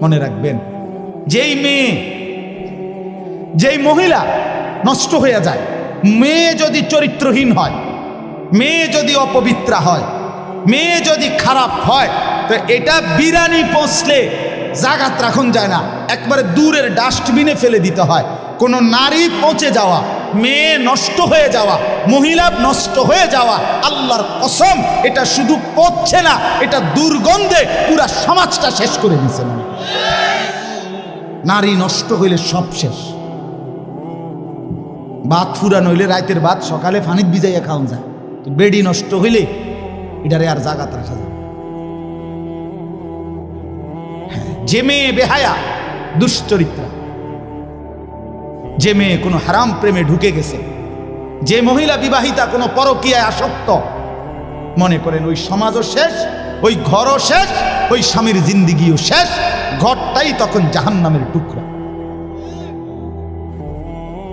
মনে রাখবেন, যেই মেয়ে যেই মহিলা নষ্ট হয়ে যায়, মেয়ে যদি চরিত্রহীন হয়, মেয়ে যদি অপবিত্রা হয়, মেয়ে যদি খারাপ হয়, তো এটা বিরানি পৌঁছলে জাগাত রাখুন যায় না, একবারে দূরের ডাস্টবিনে ফেলে দিতে হয়। কোনো নারী পৌঁছে যাওয়া, মেয়ে নষ্ট হয়ে যাওয়া, মহিলা নষ্ট হয়ে যাওয়া, আল্লাহর কসম এটা শুধু পচছে না, এটা দুর্গন্ধে পুরা সমাজটা শেষ করে দিচ্ছে। নারী নষ্ট হইলে সব শেষ। ভাত ফুরান হইলে রাতের ভাত সকালে ফানিত ভিজাইয়া খাওয়া যায়, তো বেডি নষ্ট হইলে এটারে আর জাগাত রাখা যায়। যে মেয়ে বেহায়া দুশ্চরিত্রা, যে মেয়ে কোনো হারাম প্রেমে ঢুকে গেছে, যে মহিলা বিবাহিতা কোনো পরকীয়ায় আসক্ত, মনে করেন ওই সমাজও শেষ, ওই ঘরও শেষ, ওই স্বামীর জিন্দিগিও শেষ, ঘরটাই তখন জাহান্নামের টুকরা।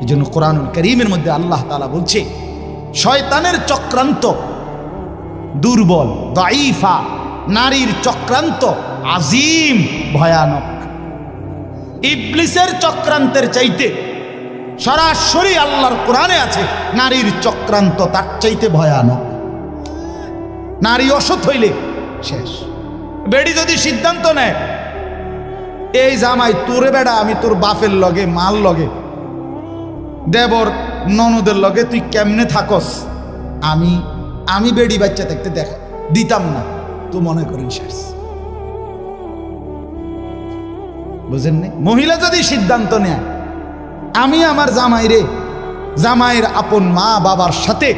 এই জন্য কোরআনুল কারীমের মধ্যে আল্লাহ তাআলা বলছে, শয়তানের চক্রান্ত দুর্বল, দাঈফা, নারীর চক্রান্ত আজিম, ভয়ানক। ইবলিসের চক্রান্তের চাইতে সরাসরি আল্লাহর কোরআনে আছে নারীর চক্রান্ত তার চাইতে ভয়ানক। নারী অসৎ হইলে শেষ। বেড়ি যদি সিদ্ধান্ত নেয়, এই জামাই তোরে বেড়া আমি তোর বাপের লগে, মাল লগে, দেবর ননদের লগে তুই কেমনে থাকস, আমি বেড়ি বাচ্চা দেখতে দেখা দিতাম না, তো মনে করেন শেষ। বুঝেন নি? মহিলা যদি সিদ্ধান্ত নেয় আমি আমার জামাইয়ের আপন মা বাবার সাথে,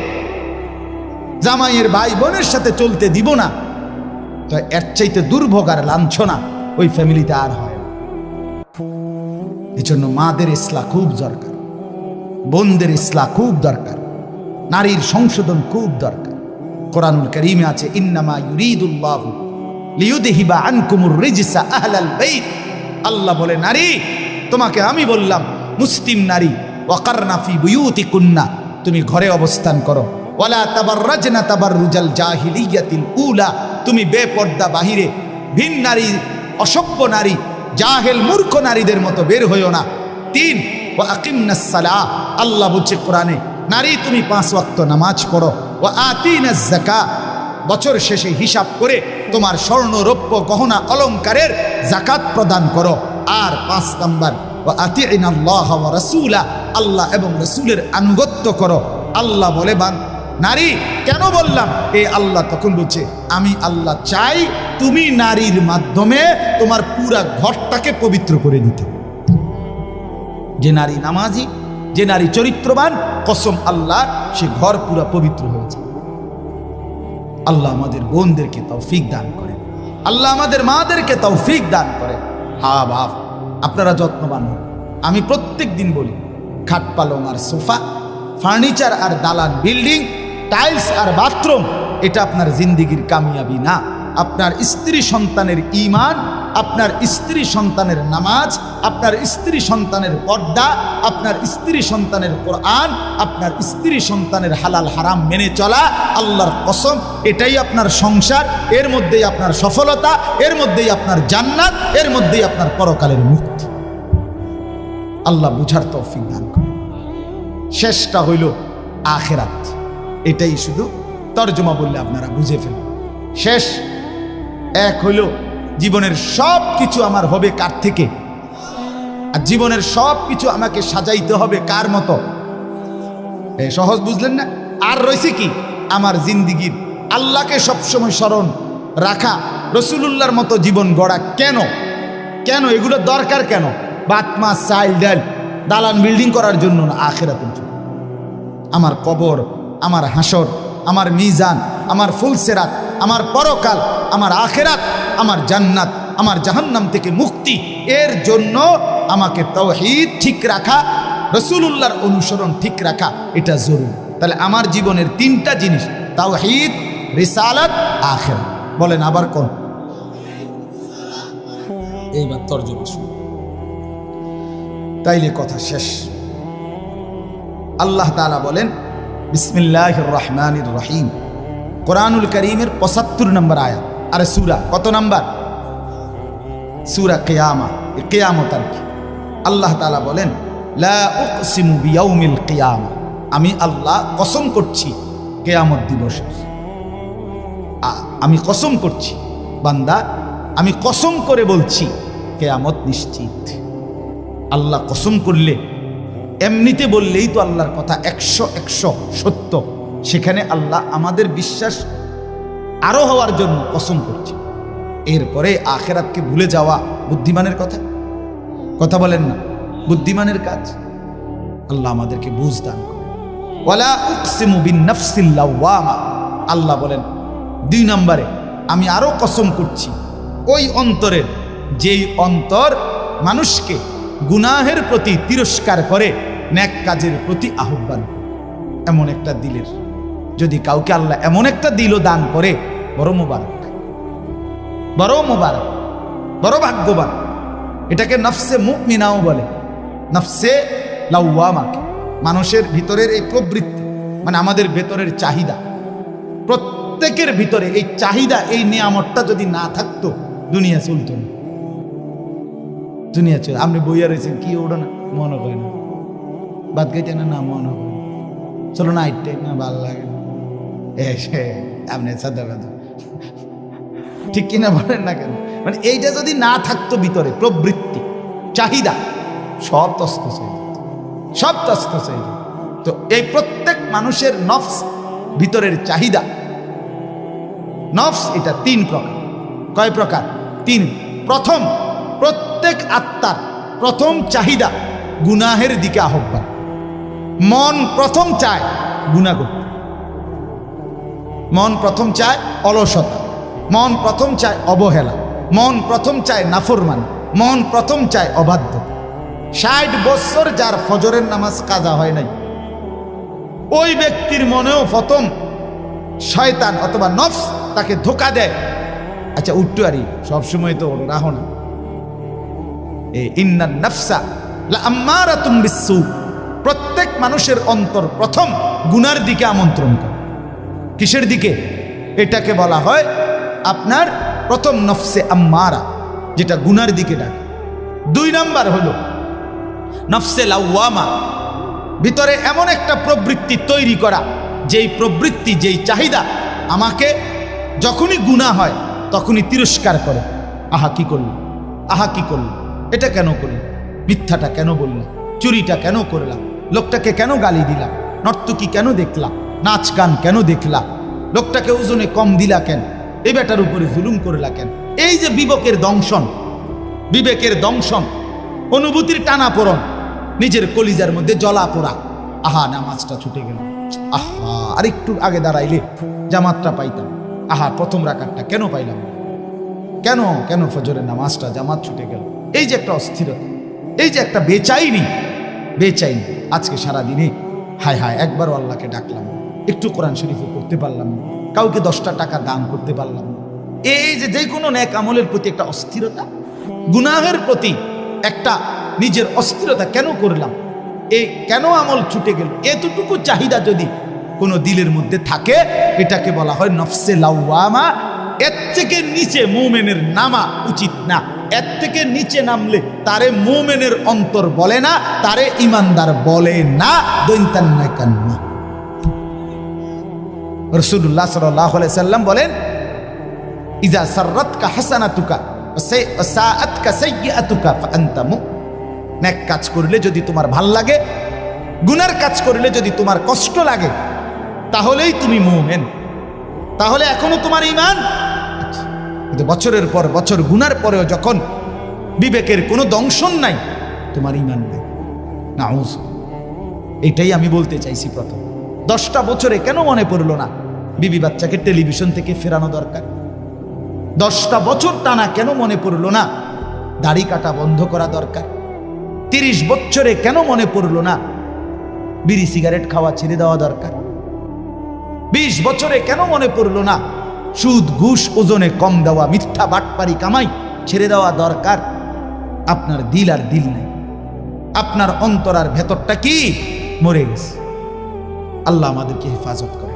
জামাইয়ের ভাই বোনের সাথে চলতে দিব না, তো এর চাইতে দুর্ভোগ আর লাঞ্ছনা ওই ফ্যামিলিতে আর হয় না। এই জন্য মাদের ইসলাহ খুব দরকার, বোনদের ইসলাহ খুব দরকার, নারীর সংশোধন খুব দরকার। কোরআনুল কারীমে আছে, ইন্নামা ইউরিদুল্লাহু লিইউযহিবা আনকুমুর রিজসা আহলাল বাইত। আল্লাহ বলে, নারী তোমাকে আমি বললাম, মুসলিম নারী, ওয়াকারনা ফি বুয়ুতিকুন্না, তুমি ঘরে অবস্থান করো, ওয়ালা তাবাররাজনা তাবাররুজাল জাহিলিয়াতিল উলা, তুমি বেপর্দা বাহিরে ভিন নারী, অসভ্য নারী, জাহেল মূর্খ নারীদের মতো বের হইও না। 3 ওয়া আকিমনাস সালাহ, আল্লাহ বলছে কোরআনে, নারী তুমি 5 ওয়াক্ত নামাজ পড়ো, ওয়া আতিনাজ যাকাত, বছর শেষে হিসাব করে তোমার স্বর্ণ রৌপ্য গহনা অলংকারের যাকাত প্রদান করো। আর 5 নাম্বার, ওয়া আতিইনাল্লাহ ওয়া রাসূলা, আল্লাহ এবং রাসূলের আনুগত্য করো। আল্লাহ বলে, নারী কেন বললাম? এ আল্লাহ তখন বলছে, আমি আল্লাহ চাই তুমি নারীর মাধ্যমে তোমার পুরা ঘরটাকে পবিত্র করে দিতে। যে নারী নামাজি, যে নারী চরিত্রবান, কসম আল্লাহ সে ঘর পুরা পবিত্র হয়েছে। আল্লাহ আমাদের বোনদেরকে তৌফিক দান করেন, আল্লাহ আমাদের মাদেরকে তৌফিক দান করেন। হ্যাঁ বাপ, আপনারা যত্নবান হন। আমি প্রত্যেক দিন বলি, খাট পালং আর সোফা, ফার্নিচার আর দালান বিল্ডিং, টাইলস আর বাথরুম, এটা আপনার জিন্দিগির কামিয়াবি না। আপনার স্ত্রী সন্তানের ঈমান, আপনার স্ত্রী সন্তানের নামাজ, আপনার স্ত্রী সন্তানের পর্দা, আপনার স্ত্রী সন্তানের কোরআন, আপনার স্ত্রী সন্তানের হালাল হারাম মেনে চলা, আল্লাহর কসম এটাই আপনার সংসার, এর মধ্যেই আপনার সফলতা, এর মধ্যেই আপনার জান্নাত, এর মধ্যেই আপনার পরকালের মুক্তি। আল্লাহ বুঝার তৌফিক দান করেন। শেষটা হইল আখিরাত, এটাই শুধু তর্জমা বললে আপনারা বুঝে ফেলেন। শেষ এক হইল জীবনের সব কিছু আমার হবে কার থেকে, আর জীবনের সব কিছু আমাকে সাজাইতে হবে কার মতো? সহজ বুঝলেন না? আর রয়েছে কি? আমার জিন্দিগির আল্লাহকে সবসময় স্মরণ রাখা, রসুলুল্লাহর মতো জীবন গড়া। কেন কেন এগুলো দরকার? কেন? ভাত মাছ চাল ডাল দালান বিল্ডিং করার জন্য না, আখিরাতের জন্য। আমার কবর, আমার হাসর, আমার মিজান, আমার ফুলসেরাত, আমার পরকাল, আমার আখিরাত, আমার জান্নাত, আমার জাহান্নাম থেকে মুক্তি, এর জন্য আমাকে তাওহীদ ঠিক রাখা, রাসূলুল্লাহর অনুসরণ ঠিক রাখা, এটা জরুরি। তাহলে আমার জীবনের 3টা জিনিস, তাওহীদ, রিসালাত, আখিরাত। বলেন আবার কোন? এইবার তর্জমা শুনুন, তাইলে কথা শেষ। আল্লাহ তাআলা বলেন, বিসমিল্লাহির রহমানির রহিম, কোরআনুল কারীমের 75 নম্বর আয়াত। আরে সূরা কত নাম্বার? সূরা কিয়ামা, কিয়ামত আর কি। আল্লাহ তাআলা বলেন লা উকসিমু বিয়াউমিল কিয়ামা, আমি আল্লাহ কসম করছি কিয়ামত দিবসে। আমি কসম করছি বান্দা, আমি কসম করে বলছি কিয়ামত নিশ্চিত। আল্লাহ কসম করলে, এমনিতে বললেই তো আল্লাহর কথা 100 সত্য। সেখানে আল্লাহ আমাদের বিশ্বাস আরো হওয়ার জন্য কসম করছে। এরপরে আখিরাতকে ভুলে যাওয়া বুদ্ধিমানের কথা বলেন না, বুদ্ধিমানের কাজ। আল্লাহ আমাদেরকে বুঝ দান করে। ওয়ালা উকসিমু বিন-নাফসিল লাওয়ামা, আল্লাহ বলেন 2 নম্বরে আমি আরো কসম করছি ওই অন্তরের, যেই অন্তর মানুষকে গুনাহের প্রতি তিরস্কার করে, নেক কাজের প্রতি আহ্বান। এমন একটা দিলের যদি কাউকে আল্লাহ এমন একটা দিলও দান করে, বড় মোবারক, বড় মোবারক, বড় ভাগ্যবান। এটাকে নফসে মুমিনাও বলে, নফসে লাওয়ামাকে। মানুষের ভিতরের এই প্রবৃত্তি, মানে আমাদের ভেতরের চাহিদা, প্রত্যেকের ভিতরে এই চাহিদা, এই নিয়ামতটা যদি না থাকতো দুনিয়া চলতো না। দুনিয়া চল, আপনি বইয়া রয়েছেন কি ওড়ো না, মনে হয় না, বাদ গাইতে না, মনে হয় না, চলো না আইটে না, ভাল লাগে আপনি সাদা কথা ঠিক কিনা বলেন না কেন? মানে এইটা যদি না থাকতো ভিতরে প্রবৃত্তি, চাহিদা, সব তস্তস হয়ে যেত, সব তস্তস হয়ে যেত। তো এই প্রত্যেক মানুষের নফস, ভিতরের চাহিদা, নফস এটা 3 প্রকার। কয় প্রকার? 3। প্রথম, প্রত্যেক আত্মার প্রথম চাহিদা গুনাহের দিকে আহ্বান। মন প্রথম চায় গুনাহ করতে, মন প্রথম চায় অলসতা, মন প্রথম চায় অবহেলা, মন প্রথম চায় নাফরমানি, মন প্রথম চায় অবাধ্য। 60 বছর যার ফজরের নামাজ কাজা হয় নাই, ওই ব্যক্তির মনেও প্রথম শয়তান অথবা নফস তাকে ধোকা দেয়। আচ্ছা উঠতে আরি, সবসময় তো রাহো না। ইন্নান নাফসা লাআম্মারাতুম বিসসু, প্রত্যেক মানুষের অন্তর প্রথম গুনার দিকে আমন্ত্রণ করে। কিসের দিকে? এটাকে বলা হয় আপনার প্রথম নফসে আম্মারা, যেটা গুনার দিকে ডাকে। 2 নাম্বার হলো নফসে লাওয়ামা, ভিতরে এমন একটা প্রবৃত্তি তৈরি করা, যেই প্রবৃত্তি, যেই চাহিদা আমাকে যখনই গুনাহ হয় তখনই তিরস্কার করে। আহা কি করলো, আহা কি করলো, এটা কেন করলো, মিথ্যাটা কেন বললাম, চুরিটা কেন করলাম, লোকটাকে কেন গালি দিলাম, নর্তকী কেন দেখলাম, নাচ গান কেন দেখলাম, লোকটাকে ওজনে কম দিলা কেন, এই বেটার উপরে জুলুম করলা কেন। এই যে বিবেকের দংশন, বিবেকের দংশন, অনুভূতির টানাপোড়ন, নিজের কলিজার মধ্যে জ্বলা পোড়া। আহা নামাজটা ছুটে গেল, আহা আর একটু আগে দাঁড়াইলে জামাতটা পাইতাম, আহা প্রথম রাকাতটা কেন পাইলাম, কেন কেন ফজরের নামাজটা জামাত ছুটে গেল। এই যে একটা অস্থিরতা, এই যে একটা বেচাইনি, বেচাইনি। আজকে সারা দিনে হায় হায় একবারও আল্লাহকে ডাকলাম, একটু কোরআন শরীফও পড়তে পারলাম না, কাউকে 10টা টাকা দান করতে পারলাম না। এই যে কোনো নেক আমলের প্রতি একটা অস্থিরতা, গুনাহের প্রতি একটা নিজের অস্থিরতা, কেন করলাম, এই কেন আমল ছুটে গেল, এতটুকু চাহিদা যদি কোনো দিলের মধ্যে থাকে, এটাকে বলা হয় নফসে লাওয়ামা। এর থেকে নিচে মুমিনের নামা উচিত না। এর থেকে নিচে নামলে তারে মুমিনের অন্তর বলে না, তারে ইমানদার বলে না। দৈন্তান্না কান্না রাসূলুল্লাহ সাল্লাল্লাহু আলাইহি সাল্লাম বলেন, ইজা সাররাতকা হাসানাতুকা ওয়া সাআতকা সাইয়্যাতুকা ফাআনতা মুমিন। নেক কাজ করলে যদি তোমার ভাল লাগে, গুনার কাজ করলে যদি তোমার কষ্ট লাগে, তাহলেই তুমি মুমিন, তাহলে এখনো তোমার ঈমান। কিন্তু বছরের পর বছর গুনার পরেও যখন বিবেকের কোনো দংশন নাই, তোমার ঈমান নাই। নাউজ, এটাই আমি বলতে চাইছি। প্রথম 10টা বছরে কেন মনে পড়লো না বিবি বাচ্চাকে টেলিভিশন থেকে ফেরানো দরকার? 10টা বছর টানা কেন মনে পড়লো না দাড়ি কাটা বন্ধ করা দরকার? 30 বছরে কেন মনে পড়লো না বিড়ি সিগারেট খাওয়া ছেড়ে দেওয়া দরকার? 20 বছরে কেন মনে পড়লো না সুদ ঘুষ ওজনে কম দেওয়া, মিথ্যা বাটপারি কামাই ছেড়ে দেওয়া দরকার? আপনার দিল আর দিল নেই, আপনার অন্তর আর ভেতরটা কি মরে গেছে। আল্লাহ আমাদেরকে হেফাজত করে।